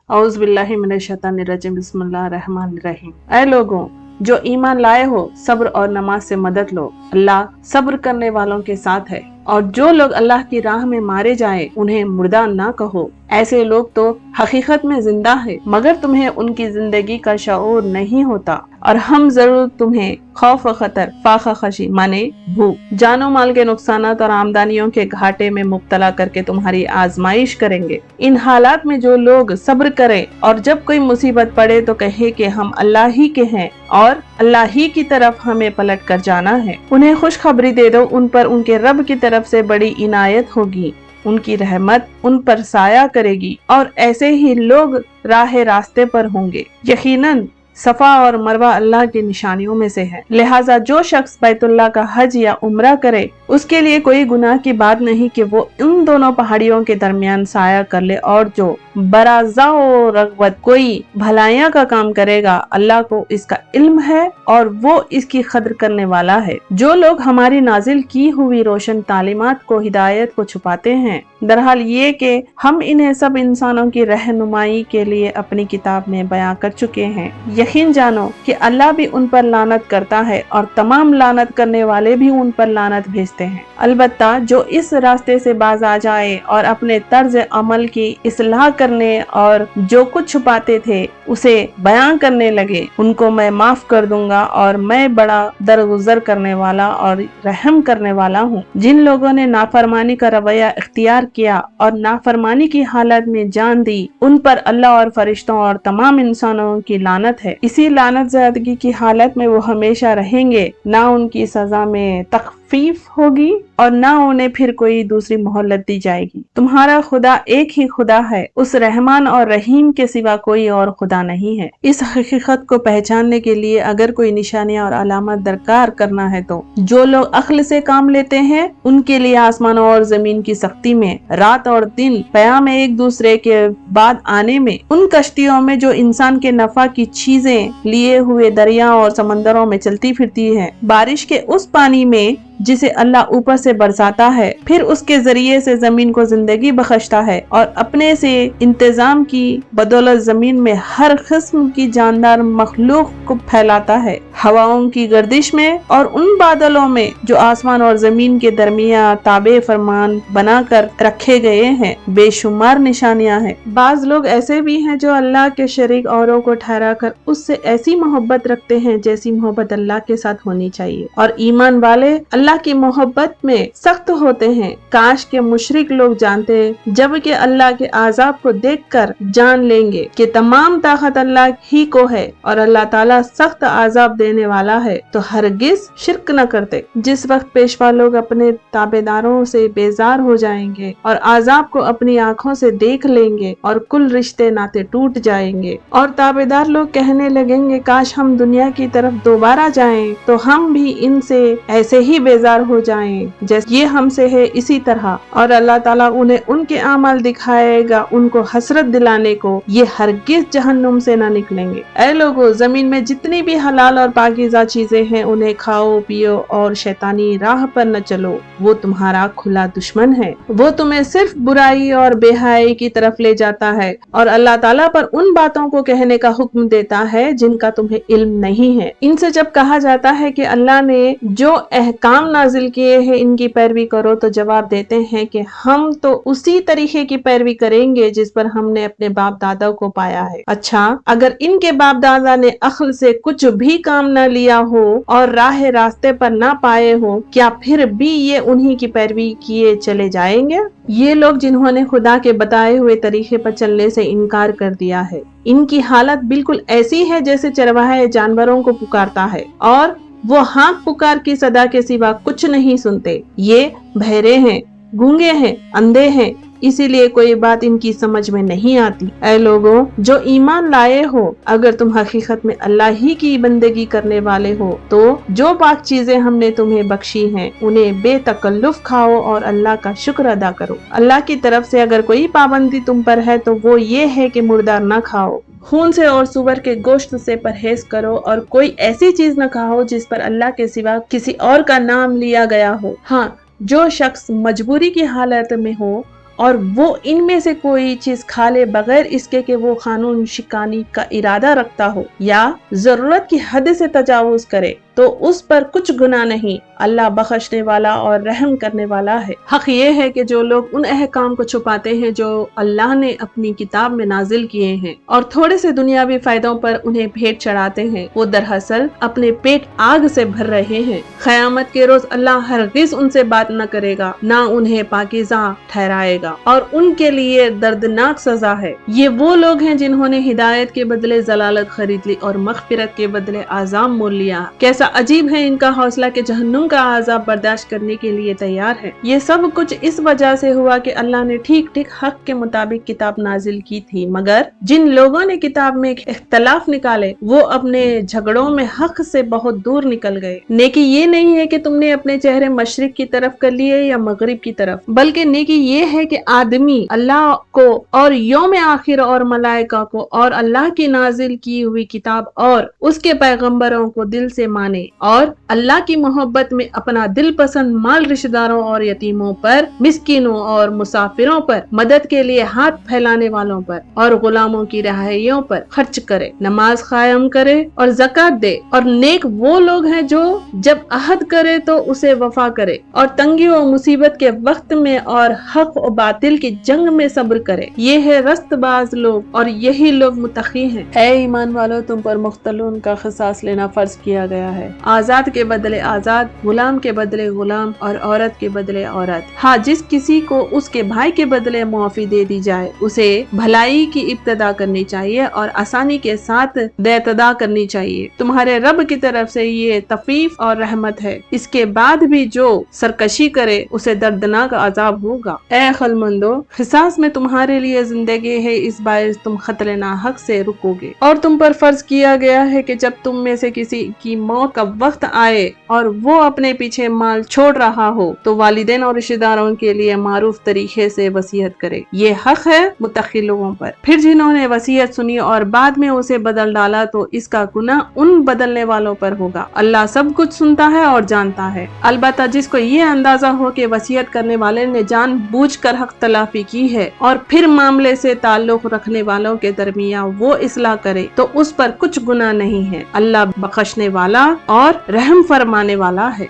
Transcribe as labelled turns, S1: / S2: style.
S1: औज़ बिल्लाहि मिनश शैतानिर रजीम बिस्मिल्लाहिर रहमानिर रहीम। ऐ लोगों जो ईमान लाए हो, सब्र और नमाज से मदद लो। अल्लाह सब्र करने वालों के साथ है। और जो लोग अल्लाह की राह में मारे जाएं, उन्हें मुर्दा ना कहो। ऐसे लोग तो हकीकत में जिंदा है, मगर तुम्हें उनकी जिंदगी का शऊर नहीं होता। और हम जरूर तुम्हें खौफ व खतर, फाखा खशी माने भूख, जानो माल के नुकसानात और आमदनियों के घाटे में मुब्तला करके तुम्हारी आजमाइश करेंगे। इन हालात में जो लोग सब्र करें और जब कोई मुसीबत पड़े तो कहे कि हम अल्लाह ही के हैं और अल्लाह ही की तरफ हमें पलट कर जाना है। उन्हें खुशखबरी दे दो, उन पर उनके रब की तरफ से बड़ी इनायत होगी, उनकी रहमत उन पर साया करेगी और ऐसे ही लोग राह रास्ते पर होंगे। यकीनन सफा और मरवा अल्लाह की निशानियों में से है, लिहाजा जो शख्स बैतुल्लाह का हज या उम्रा करे उसके लिए कोई गुनाह की बात नहीं कि वो इन दोनों पहाड़ियों के दरमियान साया कर ले। और जो बराजा और रगबत कोई भलाइयाँ का काम करेगा, अल्लाह को इसका इल्म है और वो इसकी कद्र करने वाला है। जो लोग हमारी नाजिल की हुई रोशन तालीमात को, हिदायत को छुपाते हैं, दरहाल ये कि हम इन्हें सब इंसानों की रहनुमाई के लिए अपनी किताब में बयां कर चुके हैं। यकीन जानो कि अल्लाह भी उन पर लानत करता है और तमाम लानत करने वाले भी उन पर लानत भेजते हैं। अलबत्ता जो इस रास्ते से बाज आ जाए और अपने तर्ज अमल की इस्लाह करने और जो कुछ छुपाते थे उसे बयां करने लगे, उनको मैं माफ कर दूंगा और मैं बड़ा दरगुजर करने वाला और रहम करने वाला हूँ। जिन लोगों ने नाफरमानी का रवैया इख्तियार किया और नाफरमानी की हालत में जान दी, उन पर अल्लाह और फरिश्तों और तमाम इंसानों की लानत है। इसी लानत ज़दगी की हालत में वो हमेशा रहेंगे, ना उनकी सजा में तखफीफ होगी और ना उन्हें फिर कोई दूसरी मोहलत दी जाएगी। तुम्हारा खुदा एक ही खुदा है, उस रहमान और रहीम के सिवा कोई और खुदा नहीं है। इस हकीकत को पहचानने के लिए अगर कोई निशानियां और अलामत दरकार करना है तो जो लोग अक्ल से काम लेते हैं उनके लिए आसमानों और जमीन की सख्ती में, रात और दिन क़याम एक दूसरे के बाद आने में, उन कश्तियों में जो इंसान के नफा की चीजें लिए हुए दरिया और समंदरों में चलती फिरती है, बारिश के उस पानी में जिसे अल्लाह ऊपर से बरसाता है, फिर उसके जरिए से जमीन को जिंदगी बख्शता है और अपने से इंतजाम की बदौलत जमीन में हर किस्म की जानदार मखलूक को फैलाता है। हवाओं की गर्दिश में और उन बादलों में जो आसमान और जमीन के दरमियान ताबे फरमान बनाकर रखे गए हैं, बेशुमार निशानियां हैं। बाज लोग ऐसे भी हैं जो अल्लाह के शरीक औरों को ठहरा कर उससे ऐसी मोहब्बत रखते हैं जैसी मोहब्बत अल्लाह के साथ होनी चाहिए, और ईमान वाले अल्लाह की मोहब्बत में सख्त होते हैं। काश के मुशरिक लोग जानते, जबकि अल्लाह के आजाब को देखकर जान लेंगे कि तमाम ताकत अल्लाह ही को है और अल्लाह ताला सख्त आजाब देने वाला है, तो हरगिज शिर्क न करते। जिस वक्त पेशवा लोग अपने ताबेदारों से बेजार हो जाएंगे और आजाब को अपनी आंखों से देख लेंगे और कुल रिश्ते नाते टूट जाएंगे और ताबेदार लोग कहने लगेंगे काश हम दुनिया की तरफ दोबारा जाएं तो हम भी इनसे ऐसे ही बेजार हो जाएं जैसे ये हमसे है इसी तरह, और अल्लाह ताला उन्हें उनके अमाल दिखाएगा उनको हसरत दिलाने को, ये हरगिज जहन्नुम से न निकलेंगे। ऐ लोगों, जमीन में जितनी भी हलाल और पाकीज़ा चीजें हैं उन्हें खाओ पियो और शैतानी राह पर न चलो, वो तुम्हारा खुला दुश्मन है। वो तुम्हें सिर्फ बुराई और बेहयाई की तरफ ले जाता है और अल्लाह ताला पर उन बातों को कहने का हुक्म देता है जिनका तुम्हें इल्म नहीं है। इनसे जब कहा जाता है कि अल्लाह ने जो अहकाम नाजिल किए हैं इनकी पैरवी करो, तो जवाब देते हैं कि हम तो उसी तरीके की पैरवी करेंगे जिस पर हमने अपने बाप दादा को पाया है। अच्छा, अगर इनके बाप दादा ने अक्ल से कुछ भी काम न लिया हो और राह रास्ते पर न पाए हो, क्या फिर भी ये उन्हीं की पैरवी किए चले जाएंगे? ये लोग जिन्होंने खुदा के बताए हुए तरीके पर चलने से इनकार कर दिया है, इनकी हालत बिल्कुल ऐसी है जैसे चरवाहे जानवरों को पुकारता है और वो हाँक पुकार की सदा के सिवा कुछ नहीं सुनते। ये बहरे हैं, गूंगे हैं, अंधे हैं, इसीलिए कोई बात इनकी समझ में नहीं आती। ऐ लोगों जो ईमान लाए हो, अगर तुम हकीकत में अल्लाह ही की बंदगी करने वाले हो तो जो पाक चीजें हमने तुम्हें बख्शी हैं उन्हें बेतकल्लुफ खाओ और अल्लाह का शुक्र अदा करो। अल्लाह की तरफ से अगर कोई पाबंदी तुम पर है तो वो ये है कि मुर्दार न खाओ, खून से और सुअर के गोश्त से परहेज करो और कोई ऐसी चीज न खाओ जिस पर अल्लाह के सिवा किसी और का नाम लिया गया हो। हाँ, जो शख्स मजबूरी की हालत में हो اور وہ ان میں سے کوئی چیز کھا لے بغیر اس کے کہ وہ قانون شکانی کا ارادہ رکھتا ہو یا ضرورت کی حد سے تجاوز کرے تو اس پر کچھ گناہ نہیں، اللہ بخشنے والا اور رحم کرنے والا ہے۔ حق یہ ہے کہ جو لوگ ان احکام کو چھپاتے ہیں جو اللہ نے اپنی کتاب میں نازل کیے ہیں اور تھوڑے سے دنیاوی فائدوں پر انہیں بھیٹ چڑھاتے ہیں، وہ دراصل اپنے پیٹ آگ سے بھر رہے ہیں۔ قیامت کے روز اللہ ہرگز ان سے بات نہ کرے گا، نہ انہیں پاکیزہ ٹھہرائے گا اور ان کے لیے دردناک سزا ہے۔ یہ وہ لوگ ہیں جنہوں نے ہدایت کے بدلے ضلالت خرید لی اور مغفرت کے بدلے عذاب مول لیا۔ کیسا عجیب ہے ان کا حوصلہ کہ جہنم کا عذاب برداشت کرنے کے لیے تیار ہے۔ یہ سب کچھ اس وجہ سے ہوا کہ اللہ نے ٹھیک ٹھیک حق کے مطابق کتاب نازل کی تھی، مگر جن لوگوں نے کتاب میں اختلاف نکالے وہ اپنے جھگڑوں میں حق سے بہت دور نکل گئے۔ نیکی یہ نہیں ہے کہ تم نے اپنے چہرے مشرق کی طرف کر لیے یا مغرب کی طرف، بلکہ نیکی یہ ہے کہ آدمی اللہ کو اور یوم آخر اور ملائکہ کو اور اللہ کی نازل کی ہوئی کتاب اور اس کے پیغمبروں کو دل سے مانے اور اللہ کی محبت میں اپنا دل پسند مال رشتہ داروں اور یتیموں پر، مسکینوں اور مسافروں پر، مدد کے لیے ہاتھ پھیلانے والوں پر اور غلاموں کی رہائیوں پر خرچ کرے، نماز قائم کرے اور زکوٰۃ دے، اور نیک وہ لوگ ہیں جو جب عہد کرے تو اسے وفا کرے اور تنگی و مصیبت کے وقت میں اور حق و باطل کی جنگ میں صبر کرے۔ یہ ہے رست باز لوگ اور یہی لوگ متقی ہیں۔ اے ایمان والو، تم پر مختلون کا قصاص لینا فرض کیا گیا ہے، آزاد کے بدلے آزاد، غلام کے بدلے غلام اور عورت کے بدلے عورت۔ ہاں، جس کسی کو اس کے بھائی کے بدلے معافی دے دی جائے اسے بھلائی کی ابتدا کرنی چاہیے اور آسانی کے ساتھ اعتدا کرنی چاہیے۔ تمہارے رب کی طرف سے یہ تخفیف اور رحمت ہے، اس کے بعد بھی جو سرکشی کرے اسے دردناک عذاب ہوگا۔ اے عقل مندو، قصاص میں تمہارے لیے زندگی ہے، اس باعث تم قتل ناحق سے رکو گے، اور تم پر فرض کیا گیا ہے کہ جب تم میں سے کسی کی موت کا وقت آئے اور وہ اپنے پیچھے مال چھوڑ رہا ہو تو والدین اور رشتہ داروں کے لیے معروف طریقے سے وصیت کرے، یہ حق ہے متقی لوگوں پر۔ پھر جنہوں نے وصیت سنی اور بعد میں اسے بدل ڈالا تو اس کا گناہ ان بدلنے والوں پر ہوگا۔ اللہ سب کچھ سنتا ہے اور جانتا ہے۔ البتہ جس کو یہ اندازہ ہو کہ وصیت کرنے والے نے جان بوجھ کر حق تلافی کی ہے اور پھر معاملے سے تعلق رکھنے والوں کے درمیان وہ اصلاح کرے تو اس پر کچھ گناہ نہیں ہے، اللہ بخشنے والا اور رحم فرمانے والا ہے۔